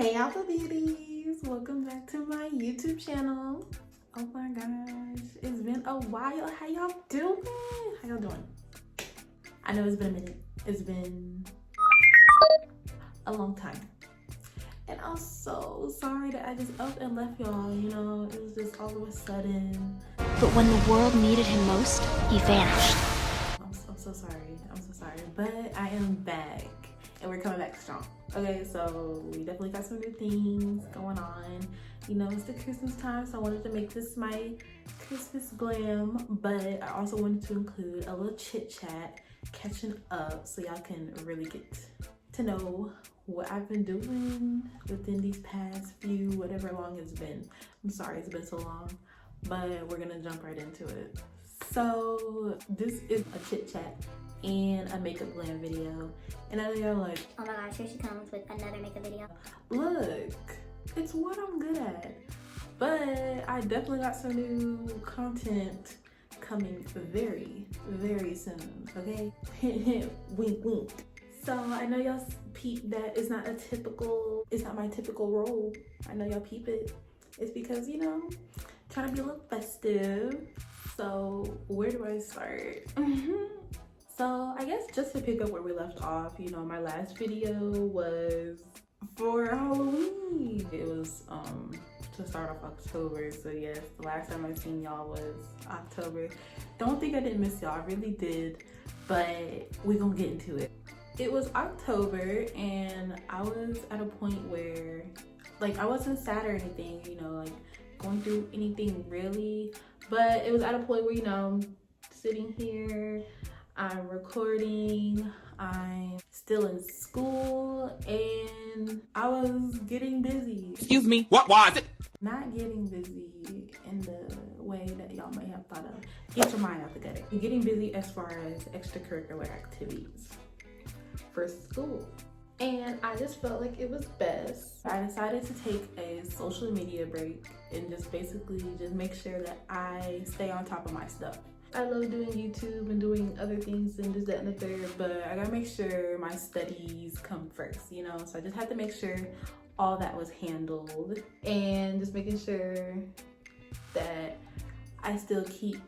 Hey Alpha Beauties, welcome back to my YouTube channel. Oh my gosh, it's been a while. How y'all doing? How y'all doing? I know it's been a minute. It's been a long time. And I'm so sorry that I just up and left y'all, you know, it was just all of a sudden. But when the world needed him most, he vanished. I'm so sorry, but I am back and we're coming back strong. Okay, so we definitely got some new things going on. You know, it's the Christmas time, so I wanted to make this my Christmas glam, but I also wanted to include a little chit chat, catching up, so y'all can really get to know what I've been doing within these past few, whatever long it's been. I'm sorry it's been so long, but we're gonna jump right into it. So this is a chit chat and a makeup glam video, and I know y'all like, oh my gosh, here she comes with another makeup video. Look, it's what I'm good at, but I definitely got some new content coming very, very soon, okay? Hint, hint, wink, wink. So I know y'all peep that it's not my typical role. I know y'all peep it. It's because, you know, trying to be a little festive. So where do I start? So I guess just to pick up where we left off, you know, my last video was for Halloween. It was to start off October. So yes, the last time I seen y'all was October. Don't think I didn't miss y'all, I really did, but we're gonna get into it. It was October and I was at a point where, like, I wasn't sad or anything, you know, like going through anything really, but it was at a point where, you know, I'm sitting here, I'm recording, I'm still in school, and I was getting busy. Excuse me, what was it? Not getting busy in the way that y'all may have thought of. Get your mind out the gutter. Getting busy as far as extracurricular activities for school. And I just felt like it was best. I decided to take a social media break and just basically just make sure that I stay on top of my stuff. I love doing YouTube and doing other things and this, that, and the third, but I gotta make sure my studies come first, you know? So I just had to make sure all that was handled and just making sure that I still keep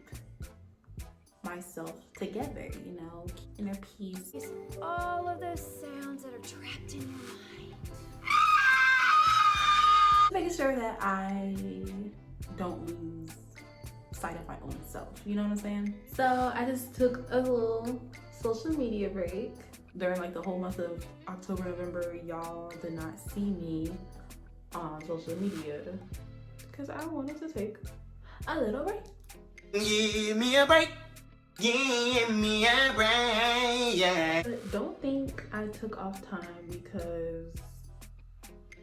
myself together, you know, inner peace. All of those sounds that are trapped in your mind. Making sure that I don't lose sight of my own self, you know what I'm saying? So I just took a little social media break during like the whole month of October, November. Y'all did not see me on social media because I wanted to take a little break. Give me a break. Give me a break, yeah. But don't think I took off time because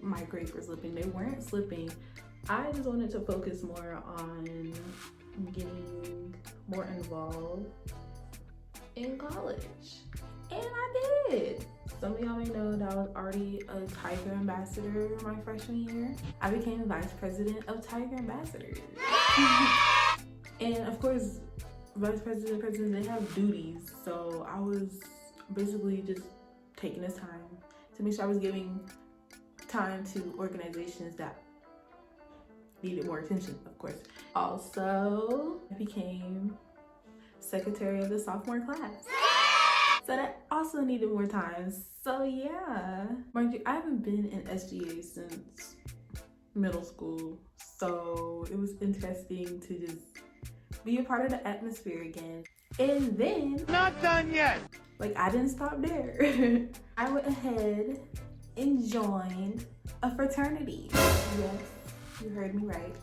my grades were slipping. They weren't slipping. I just wanted to focus more on getting more involved in college. And I did. Some of y'all may know that I was already a Tiger Ambassador my freshman year. I became Vice President of Tiger Ambassadors. And of course, Vice President, they have duties. So I was basically just taking this time to make sure I was giving time to organizations that needed more attention, of course. Also, I became secretary of the sophomore class. So that also needed more time. So yeah, mind you, I haven't been in SGA since middle school. So it was interesting to just be a part of the atmosphere again. And then, Not done yet. like, I didn't stop there. I went ahead and joined a fraternity. Yes, you heard me right.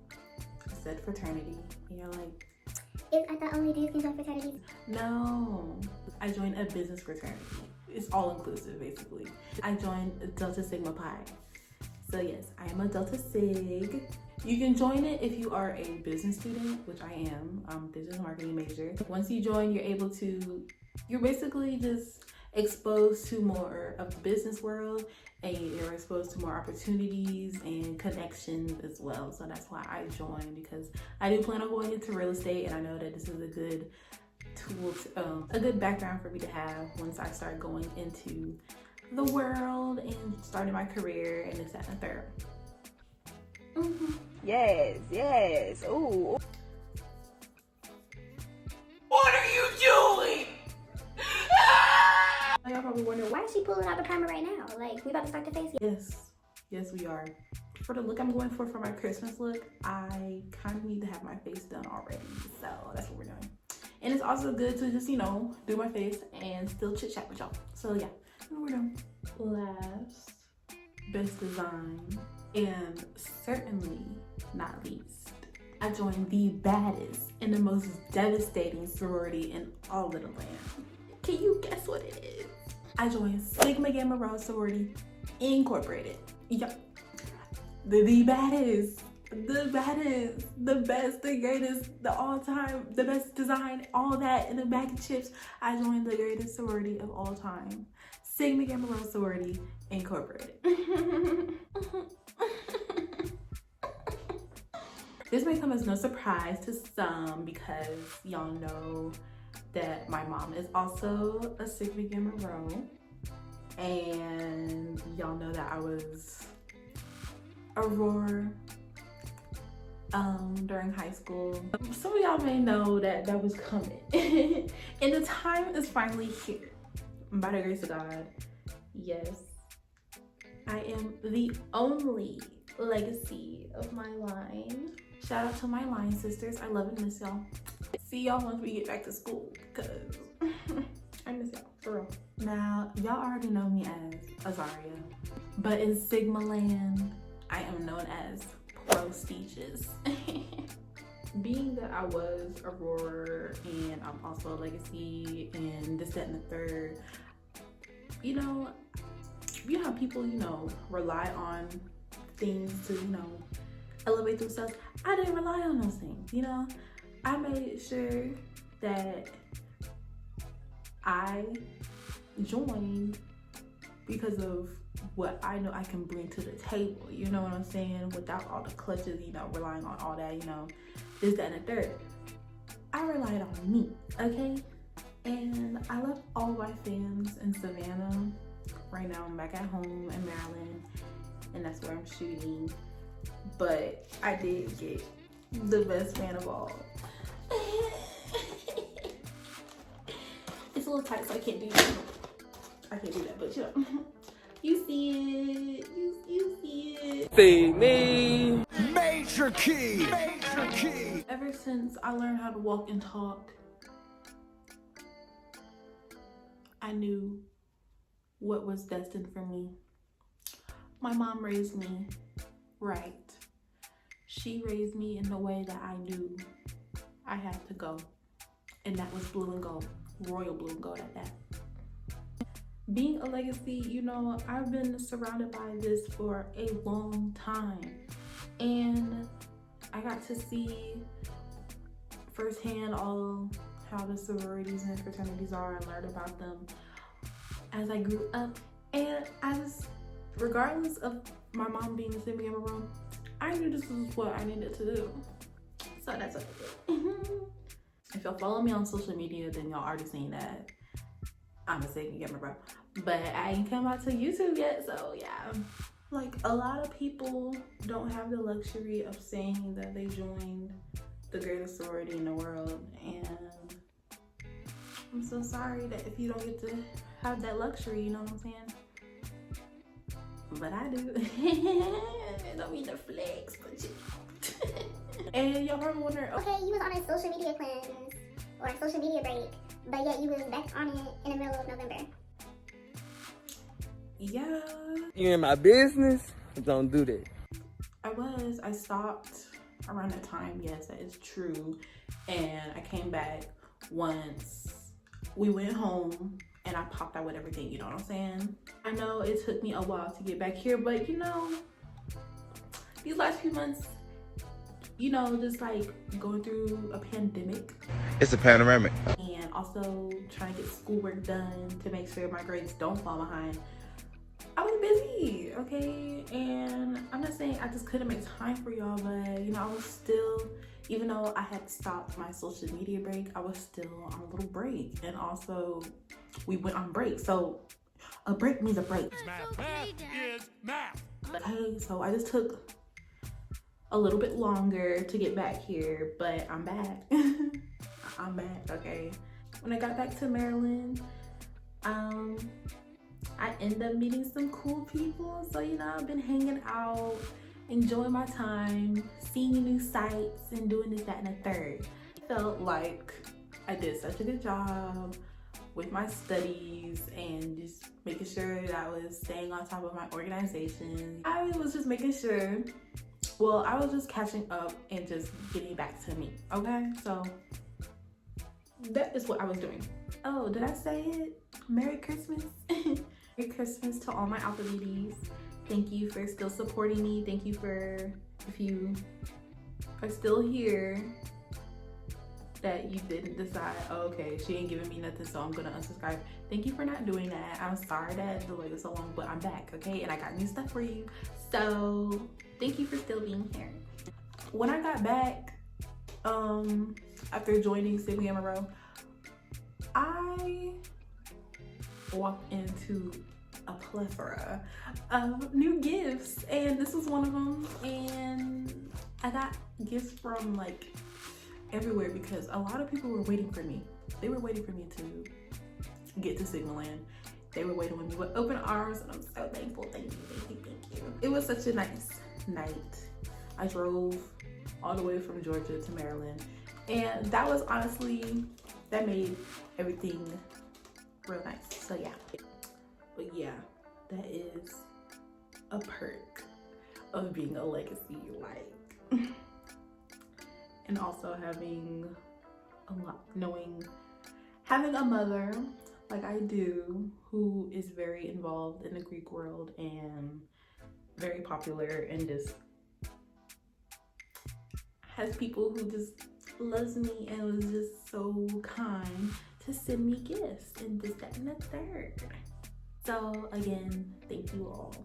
I said fraternity. And you're like, I thought only dudes can join fraternities. no. I joined a business fraternity. It's all inclusive, basically. I joined Delta Sigma Pi. So yes, I am a Delta Sig. You can join it if you are a business student, which I am. I'm a business marketing major. Once you join, you're basically just exposed to more of the business world, and you're exposed to more opportunities and connections as well. So that's why I joined, because I do plan on going into real estate, and I know that this is a good tool, a good background for me to have once I start going into the world and starting my career and this, that, and the third. Yes, yes. Ooh. What are you doing? Y'all probably wondering, Why is she pulling out the primer right now? Like, we about to start the face? yes we are. For the look I'm going for my Christmas look, I kind of need to have my face done already, so that's what we're doing. And it's also good to just, you know, do my face and still chit chat with y'all. So yeah, that's what we're doing. Last, best design, and certainly not least, I joined the baddest and the most devastating sorority in all of the land. Can you guess what it is? I joined Sigma Gamma Rho Sorority Incorporated. Yup. The baddest, the best, the greatest, the all-time, the best design, all that in a bag of chips. I joined the greatest sorority of all time. Sigma Gamma Rho Sorority Incorporated. This may come as no surprise to some because y'all know that my mom is also a Sigma Gamma Rho, and y'all know that I was a roar during high school. Some of y'all may know that that was coming and the time is finally here. By the grace of God, yes, I am the only legacy of my line. Shout out to my line sisters. I love and miss y'all. See y'all once we get back to school because I miss y'all for real. Now, y'all already know me as Azaria, but in Sigma land, I am known as Prestigious. Being that I was a roar and I'm also a legacy and this, that, and the third, you know how people, you know, rely on things to, you know, elevate themselves. I didn't rely on those things, you know. I made sure that I joined because of what I know I can bring to the table, you know what I'm saying? Without all the clutches, you know, relying on all that, you know, this, that, and the third. I relied on me, okay? And I left all my fans in Savannah. Right now I'm back at home in Maryland, and that's where I'm shooting. But I did get the best fan of all. It's a little tight, so I can't do that. I can't do that, but you know. You see it. You see it. See me. Major key. Major key. Ever since I learned how to walk and talk, I knew what was destined for me. My mom raised me right. She raised me in the way that I knew I had to go. And that was blue and gold. Royal blue and gold at that. Being a legacy, you know, I've been surrounded by this for a long time. And I got to see firsthand all how the sororities and fraternities are and learn about them as I grew up. And I just, regardless of my mom being a Sigma Gamma Rho, I knew this was what I needed to do. So that's what I did. If y'all follow me on social media, then y'all already seen that I'm a Sigma Gamma Rho. But I ain't come out to YouTube yet, so yeah. Like, a lot of people don't have the luxury of saying that they joined the greatest sorority in the world, and I'm so sorry that if you don't get to have that luxury, you know what I'm saying? But I do. I don't mean to flex, but you know. And y'all probably wondering, Okay, you was on a social media cleanse or a social media break, but yet you was back on it in the middle of November. yeah, You in my business? Don't do that. I stopped around that time, yes, that is true. And I came back once we went home and I popped out with everything, you know what I'm saying? I know it took me a while to get back here, but you know, these last few months, you know, just like going through a pandemic. It's a panoramic. And also trying to get schoolwork done to make sure my grades don't fall behind. I was busy, okay? And I'm not saying I just couldn't make time for y'all, but you know, I was still, even though I had stopped my social media break, I was still on a little break. And also, we went on break. So A break means a break. Math. Math is math. Okay, so I just took a little bit longer to get back here, but I'm back. I'm back, okay? When I got back to Maryland, I ended up meeting some cool people. So, you know, I've been hanging out, enjoying my time, seeing new sights, and doing this, that, and the third. I felt like I did such a good job with my studies and just making sure that I was staying on top of my organization. I was just making sure, well, I was just catching up and just getting back to me, okay? So that is what I was doing. Oh, did I say it? Merry Christmas. Merry Christmas to all my alpha beauties. Thank you for still supporting me. Thank you for, if you are still here, that you didn't decide, oh, okay, she ain't giving me nothing, so I'm gonna unsubscribe. Thank you for not doing that. I'm sorry that the delay was so long, but I'm back, okay? And I got new stuff for you. So thank you for still being here. When I got back, after joining Sigma Gamma Rho, I walked into a plethora of new gifts, and this was one of them. And I got gifts from like everywhere because a lot of people were waiting for me. They were waiting for me to get to Sigma Land. They were waiting with me with open arms, and I'm so thankful. Thank you, thank you, thank you. It was such a nice night. I drove all the way from Georgia to Maryland, and that was honestly, that made everything real nice. So yeah, but yeah, that is a perk of being a legacy, like, and also having a lot, having a mother like I do, who is very involved in the Greek world and very popular, and just has people who just loves me and was just so kind to send me gifts and this, that, and the third. So again, thank you all.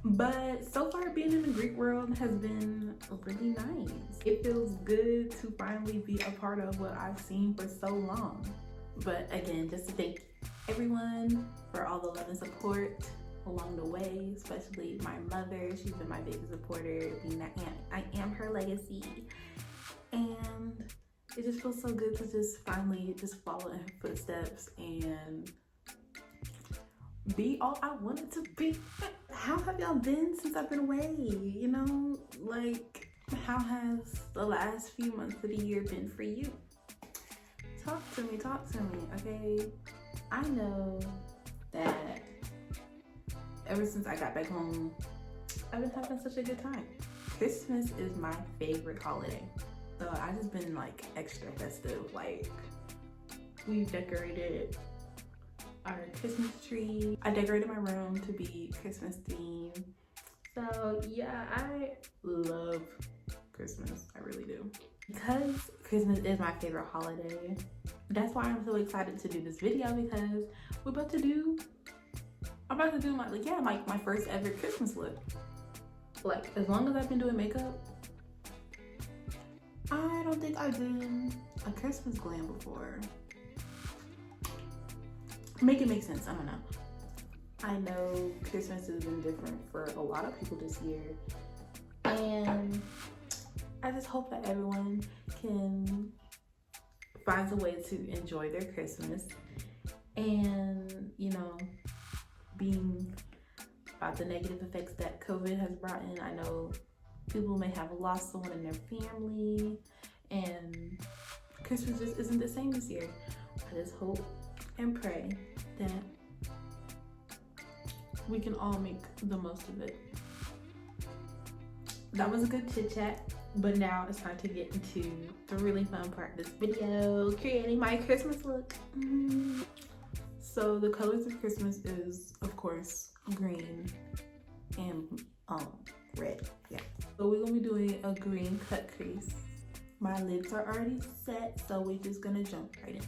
But so far being in the Greek world has been really nice. It feels good to finally be a part of what I've seen for so long. But again, just to thank everyone for all the love and support along the way, especially my mother. She's been my biggest supporter, being that I am her legacy. And it just feels so good to just finally just follow in her footsteps and be all I wanted to be. How have y'all been since I've been away? You know, like, how has the last few months of the year been for you? Talk to me, okay? I know that ever since I got back home, I've been having such a good time. Christmas is my favorite holiday. So I just been like extra festive. Like, we've decorated our Christmas tree. I decorated my room to be Christmas themed. So yeah, I love Christmas, I really do. Because Christmas is my favorite holiday, that's why I'm so excited to do this video, because I'm about to do my first ever Christmas look. Like, as long as I've been doing makeup, I don't think I've done a Christmas glam before. Make it make sense, I don't know. I know Christmas has been different for a lot of people this year, and I just hope that everyone can find a way to enjoy their Christmas. And, you know, being about the negative effects that COVID has brought in, I know people may have lost someone in their family, and Christmas just isn't the same this year. I just hope and pray that we can all make the most of it. That was a good chit chat, but now it's time to get into the really fun part of this video, creating my Christmas look. So the colors of Christmas is, of course, green and red. Yeah. So we're gonna be doing a green cut crease. My lids are already set, so we're just gonna jump right in.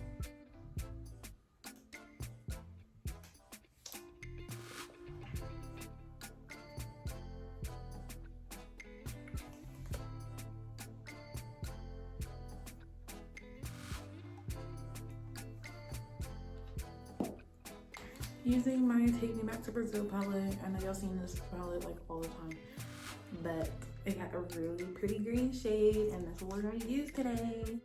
using my Take Me Back to Brazil palette. I know y'all seen this palette like all the time, but it got a really pretty green shade, and that's what we're going to use today.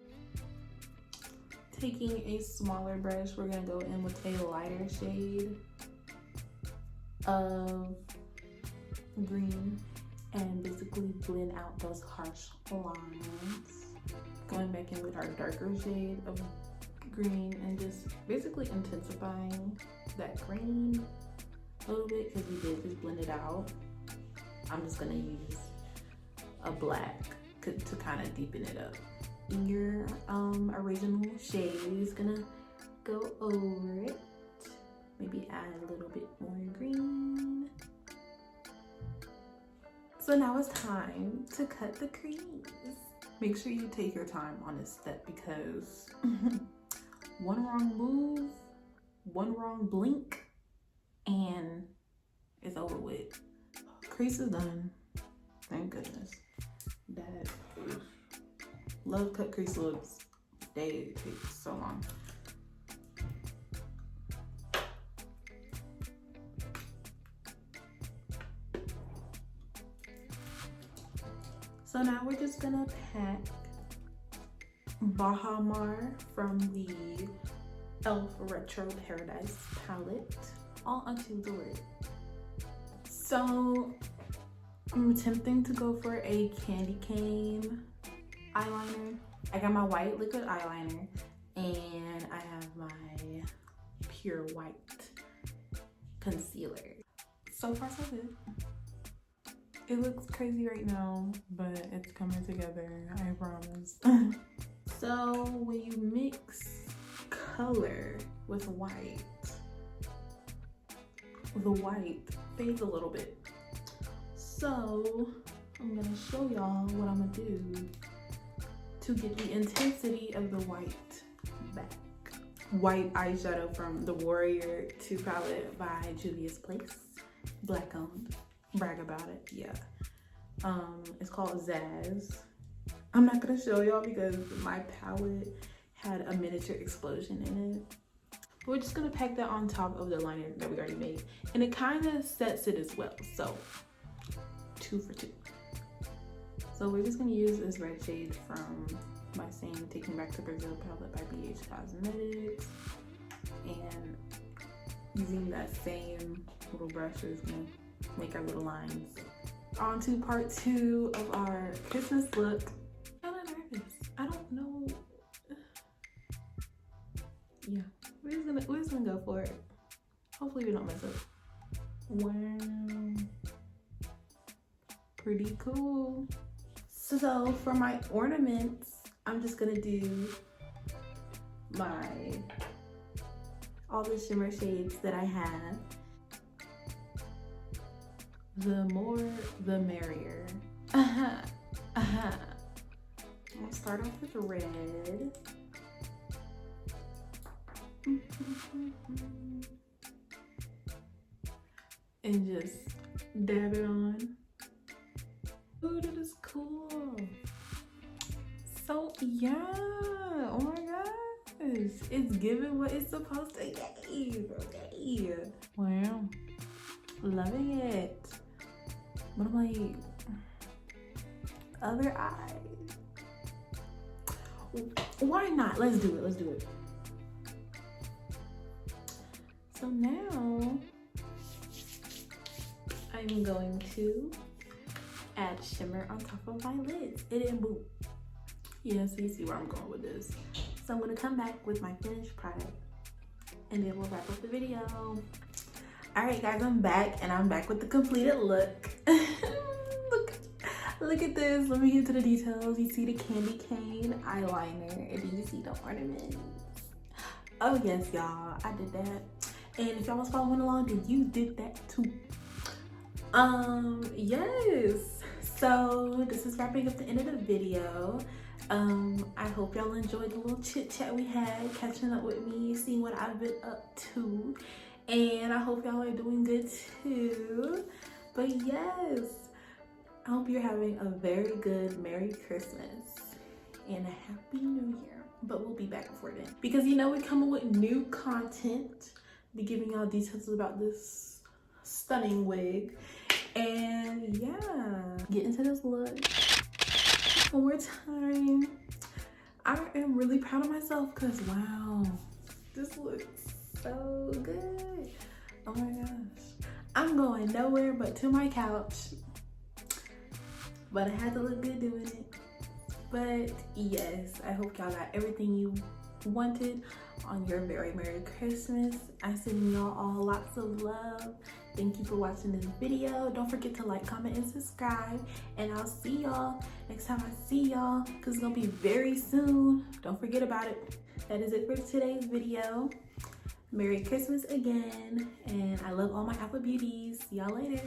Taking a smaller brush, we're going to go in with a lighter shade of green and basically blend out those harsh lines. Going back in with our darker shade of green and just basically intensifying that green a little bit, because we did just blend it out. I'm just gonna use a black to kind of deepen it up. Your original shade is gonna go over it. Maybe add a little bit more green. So now it's time to cut the crease. Make sure you take your time on this step, because one wrong move, one wrong blink, and it's over with. Crease is done. Thank goodness. That love cut crease looks, they take so long. So now we're just gonna pack Bahamar from the e.l.f. Retro Paradise palette all onto the lid. So I'm attempting to go for a candy cane eyeliner. I got my white liquid eyeliner, and I have my pure white concealer. So far so good. It looks crazy right now, but it's coming together, I promise. So when you mix color with white, the white fades a little bit. So I'm gonna show y'all what I'm gonna do to get the intensity of the white back. White eyeshadow from the Warrior 2 palette by JUVIA'S Place. Black owned. Brag about it, yeah. It's called Zaz. I'm not gonna show y'all because my palette had a miniature explosion in it. But we're just gonna pack that on top of the liner that we already made, and it kind of sets it as well. So 2 for 2. So we're just gonna use this red shade from my same Take Me Back to Brazil palette by BH Cosmetics, and using that same little brush, we're just gonna make our little lines. On to part 2 of our Christmas look. I'm kind of nervous. I don't know. Yeah, we're just gonna go for it. Hopefully we don't mess up. Wow, pretty cool. So for my ornaments, I'm just gonna do all the shimmer shades that I have. The more, the merrier. I'll start off with red. And just dab it on. Ooh, that is cool. So yeah, oh my gosh. It's giving what it's supposed to give, okay. Wow, loving it. But I'm like, other eye. Why not? Let's do it, let's do it. So now, I'm going to add shimmer on top of my lids. It didn't move. Yeah, so you see where I'm going with this. So I'm gonna come back with my finished product, and then we'll wrap up the video. All right, guys, I'm back, and I'm back with the completed look. Look at this. Let me get to the details. You see the candy cane eyeliner, and then you see the ornaments. Oh yes, y'all, I did that. And if y'all was following along, then you did that too. Yes. So this is wrapping up the end of the video. I hope y'all enjoyed the little chit chat we had, catching up with me, seeing what I've been up to. And I hope y'all are doing good too. But yes, I hope you're having a very good Merry Christmas and a Happy New Year. But we'll be back before then, because you know we're coming with new content be giving y'all details about this stunning wig. And yeah, get into this look one more time. I am really proud of myself because wow, this looks so good. Oh my gosh. I'm going nowhere but to my couch. But I had to look good doing it. But yes, I hope y'all got everything you wanted on your very Merry Christmas. I send y'all all lots of love. Thank you for watching this video. Don't forget to like, comment, and subscribe. And I'll see y'all next time I see y'all, because it's gonna be very soon. Don't forget about it. That is it for today's video. Merry Christmas again. And I love all my Apple Beauties. See y'all later.